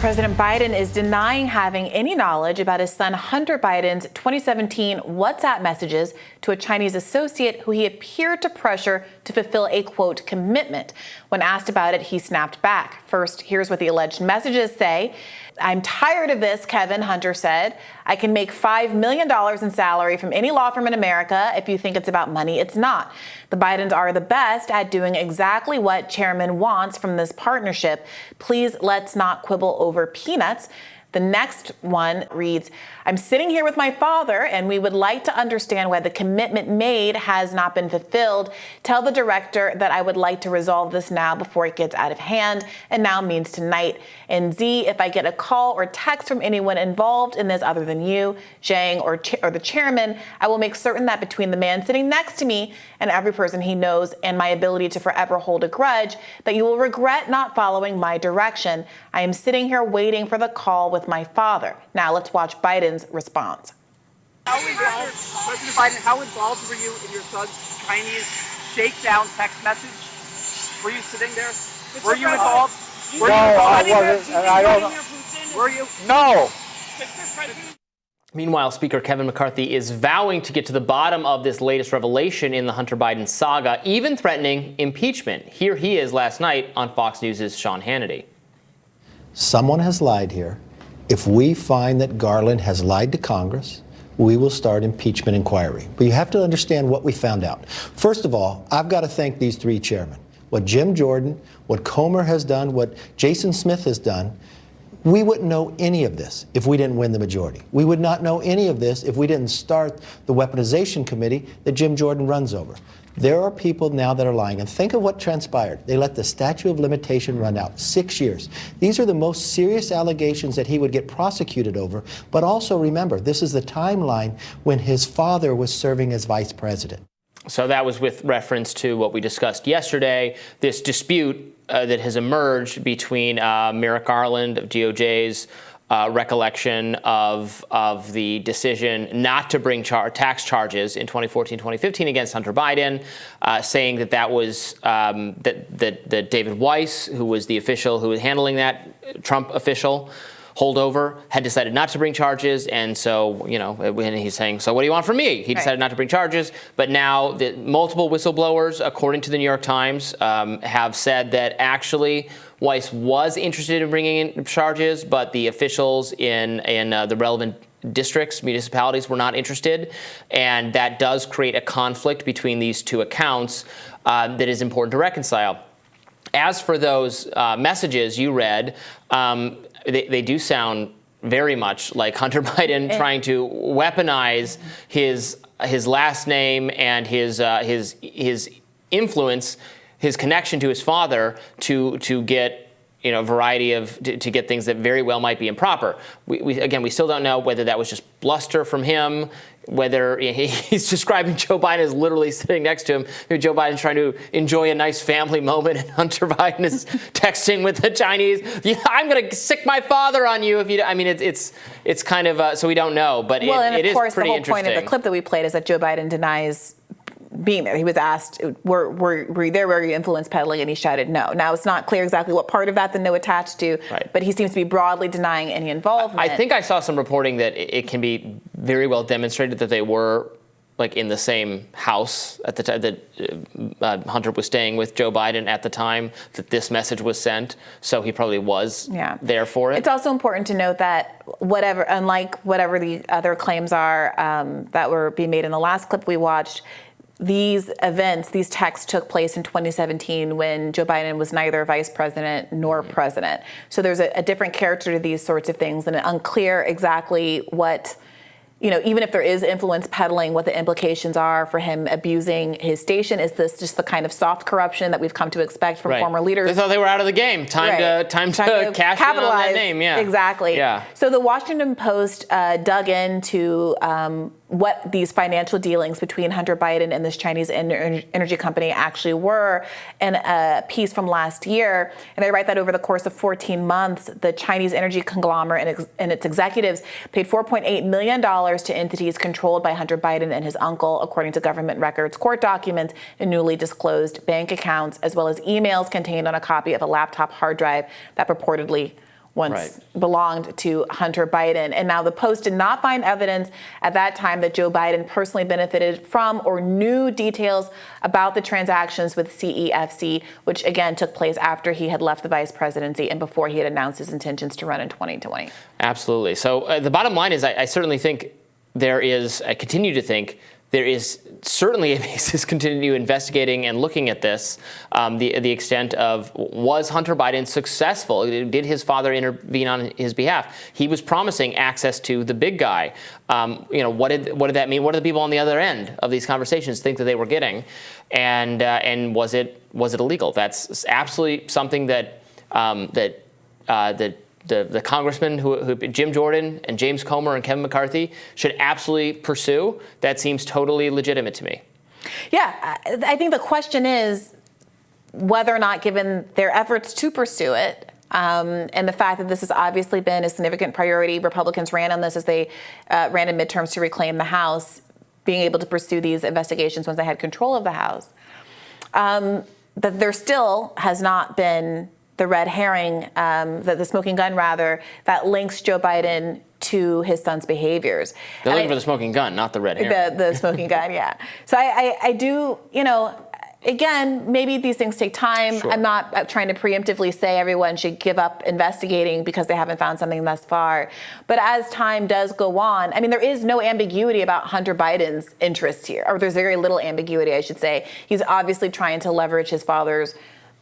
President Biden is denying having any knowledge about his son Hunter Biden's 2017 WhatsApp messages to a Chinese associate who he appeared to pressure to fulfill a, quote, commitment. When asked about it, he snapped back. First, here's what the alleged messages say. "I'm tired of this, Kevin," Hunter said. "I can make $5 million in salary from any law firm in America. If you think it's about money, it's not. The Bidens are the best at doing exactly what Chairman wants from this partnership. Please let's not quibble over peanuts." The next one reads, "I'm sitting here with my father, and we would like to understand why the commitment made has not been fulfilled. Tell the director that I would like to resolve this now before it gets out of hand, and now means tonight. And Z, if I get a call or text from anyone involved in this other than you, Zhang, or the chairman, I will make certain that between the man sitting next to me and every person he knows and my ability to forever hold a grudge, that you will regret not following my direction. I am sitting here waiting for the call with my father." Now let's watch Biden's response. President Biden, how involved were you in your son's Chinese shakedown text message? Were you sitting there? Were you involved? No, I wasn't. And I don't. Were you? No. Meanwhile, Speaker Kevin McCarthy is vowing to get to the bottom of this latest revelation in the Hunter Biden saga, even threatening impeachment. Here he is last night on Fox News' Sean Hannity. Someone has lied here. If we find that Garland has lied to Congress, we will start impeachment inquiry. But you have to understand what we found out. First of all, I've got to thank these three chairmen. What Jim Jordan, what Comer has done, what Jason Smith has done, we wouldn't know any of this if we didn't win the majority. We would not know any of this if we didn't start the weaponization committee that Jim Jordan runs over. There are people now that are lying. And think of what transpired. They let the statute of limitation run out. 6 years. These are the most serious allegations that he would get prosecuted over. But also remember, this is the timeline when his father was serving as vice president. So that was with reference to what we discussed yesterday, this dispute that has emerged between Merrick Garland of DOJ's recollection of the decision not to bring tax charges in 2014-2015 against Hunter Biden, saying that was that David Weiss, who was the official who was handling that, Trump official holdover, had decided not to bring charges. And so, you know, when he's saying, so what do you want from me? He decided not to bring charges. But now the multiple whistleblowers, according to the New York Times, have said that actually Weiss was interested in bringing in charges, but the officials in the relevant districts, municipalities, were not interested. And that does create a conflict between these two accounts that is important to reconcile. As for those messages you read, they do sound very much like Hunter Biden trying to weaponize his last name and his influence, his connection to his father to get, you know, a variety of to get things that very well might be improper. We still don't know whether that was just bluster from him, whether he's describing Joe Biden as literally sitting next to him. Maybe Joe Biden's trying to enjoy a nice family moment, and Hunter Biden is texting with the Chinese. Yeah, I'm going to sick my father on you if you. I mean, it's kind of so we don't know, but it is pretty interesting. Well, and of course, the whole point of the clip that we played is that Joe Biden denies being there. He was asked, were you there? Were you influence peddling? And he shouted no. Now, it's not clear exactly what part of that the no attached to, but he seems to be broadly denying any involvement. I think I saw some reporting that it can be very well demonstrated that they were like in the same house at the time that Hunter was staying with Joe Biden at the time that this message was sent. So he probably was there for it. It's also important to note that unlike whatever the other claims are that were being made in the last clip we watched, these events, these texts took place in 2017 when Joe Biden was neither vice president nor president. So there's a different character to these sorts of things, and unclear exactly what, you know, even if there is influence peddling, what the implications are for him abusing his station. Is this just the kind of soft corruption that we've come to expect from former leaders? They thought they were out of the game. Time to cash in on that name. Yeah, exactly. Yeah. So the Washington Post dug into what these financial dealings between Hunter Biden and this Chinese energy company actually were in a piece from last year. And they write that over the course of 14 months, the Chinese energy conglomerate and its executives paid $4.8 million to entities controlled by Hunter Biden and his uncle, according to government records, court documents, and newly disclosed bank accounts, as well as emails contained on a copy of a laptop hard drive that purportedly once belonged to Hunter Biden. And now the Post did not find evidence at that time that Joe Biden personally benefited from or knew details about the transactions with CEFC, which again took place after he had left the vice presidency and before he had announced his intentions to run in 2020. Absolutely. So the bottom line is I certainly think I continue to think there is certainly a basis to continue investigating and looking at this, the extent of, was Hunter Biden successful? Did his father intervene on his behalf? He was promising access to the big guy. What did that mean? What do the people on the other end of these conversations think that they were getting? And was it illegal? That's absolutely something that the congressmen who Jim Jordan and James Comer and Kevin McCarthy should absolutely pursue. That seems totally legitimate to me. Yeah, I think the question is whether or not, given their efforts to pursue it, and the fact that this has obviously been a significant priority, Republicans ran on this as they ran in midterms to reclaim the House, being able to pursue these investigations once they had control of the House, that there still has not been the red herring, the smoking gun, rather, that links Joe Biden to his son's behaviors. They're looking for the smoking gun, not the red herring. The smoking gun, yeah. So I do, again, maybe these things take time. Sure. I'm not trying to preemptively say everyone should give up investigating because they haven't found something thus far. But as time does go on, there is no ambiguity about Hunter Biden's interests here, or there's very little ambiguity, I should say. He's obviously trying to leverage his father's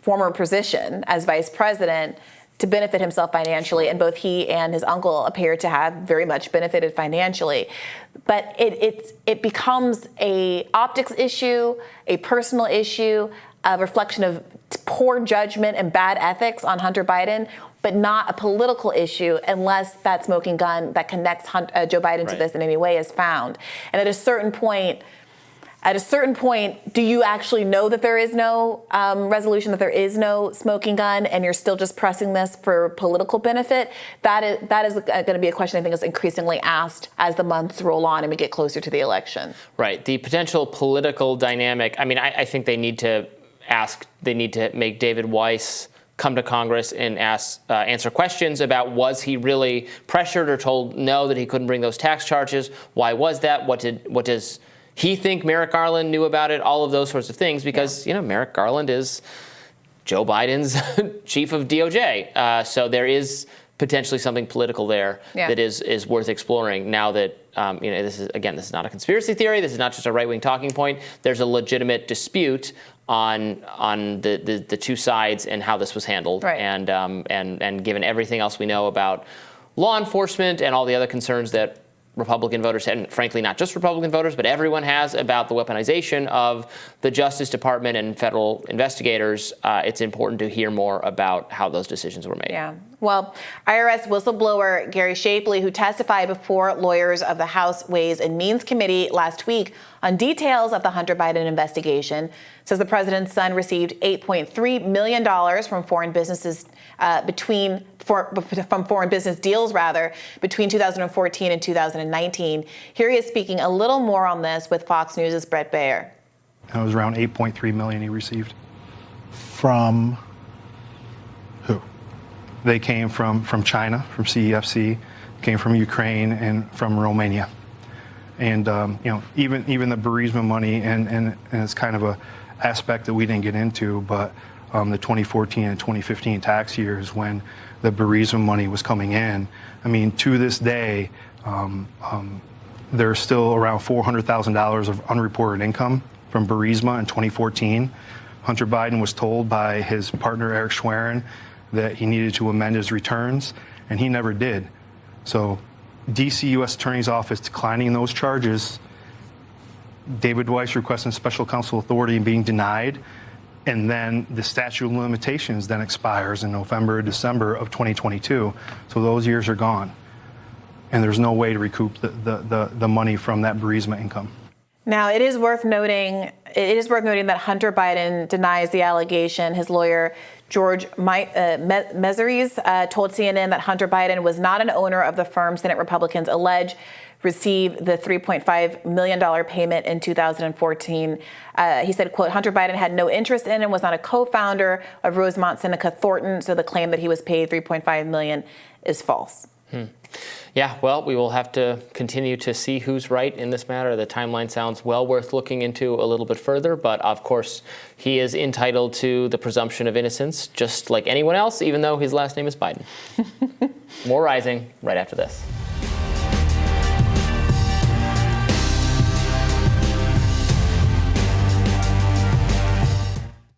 former position as vice president to benefit himself financially, and both he and his uncle appear to have very much benefited financially. But it becomes a optics issue, a personal issue, a reflection of poor judgment and bad ethics on Hunter Biden, but not a political issue unless that smoking gun that connects Joe Biden to this in any way is found. And at a certain point, do you actually know that there is no resolution, that there is no smoking gun, and you're still just pressing this for political benefit? That is going to be a question I think is increasingly asked as the months roll on and we get closer to the election. Right. The potential political dynamic, I think they need to make David Weiss come to Congress and answer questions about, was he really pressured or told no that he couldn't bring those tax charges? Why was that? What does he think Merrick Garland knew about it? All of those sorts of things, because Merrick Garland is Joe Biden's chief of DOJ. So there is potentially something political there that is worth exploring. Now that this is not a conspiracy theory. This is not just a right-wing talking point. There's a legitimate dispute on the two sides and how this was handled. Right. And given everything else we know about law enforcement and all the other concerns that Republican voters, and frankly not just Republican voters, but everyone has about the weaponization of the Justice Department and federal investigators, it's important to hear more about how those decisions were made. Yeah. Well, IRS whistleblower Gary Shapley, who testified before lawyers of the House Ways and Means Committee last week on details of the Hunter Biden investigation, says the president's son received $8.3 million from foreign businesses from foreign business deals, between 2014 and 2019. Here he is speaking a little more on this with Fox News' Brett Baer. It was around $8.3 million he received. From who? They came from China, from CEFC, came from Ukraine, and from Romania. And even the Burisma money, and it's kind of a aspect that we didn't get into, but the 2014 and 2015 tax years when the Burisma money was coming in. To this day, there's still around $400,000 of unreported income from Burisma in 2014. Hunter Biden was told by his partner Eric Schwerin that he needed to amend his returns, and he never did. So D.C. U.S. Attorney's Office declining those charges, David Weiss requesting special counsel authority and being denied, and then the statute of limitations then expires in November or December of 2022. So those years are gone, and there's no way to recoup the money from that Burisma income. Now, it is worth noting It is worth noting that Hunter Biden denies the allegation. His lawyer, George Meseries, told CNN that Hunter Biden was not an owner of the firm Senate Republicans allege received the $3.5 million payment in 2014. He said, quote, Hunter Biden had no interest in and was not a co-founder of Rosemont Seneca Thornton, so the claim that he was paid $3.5 million is false. Yeah, well, we will have to continue to see who's right in this matter. The timeline sounds well worth looking into a little bit further, but of course, he is entitled to the presumption of innocence, just like anyone else, even though his last name is Biden. More Rising right after this.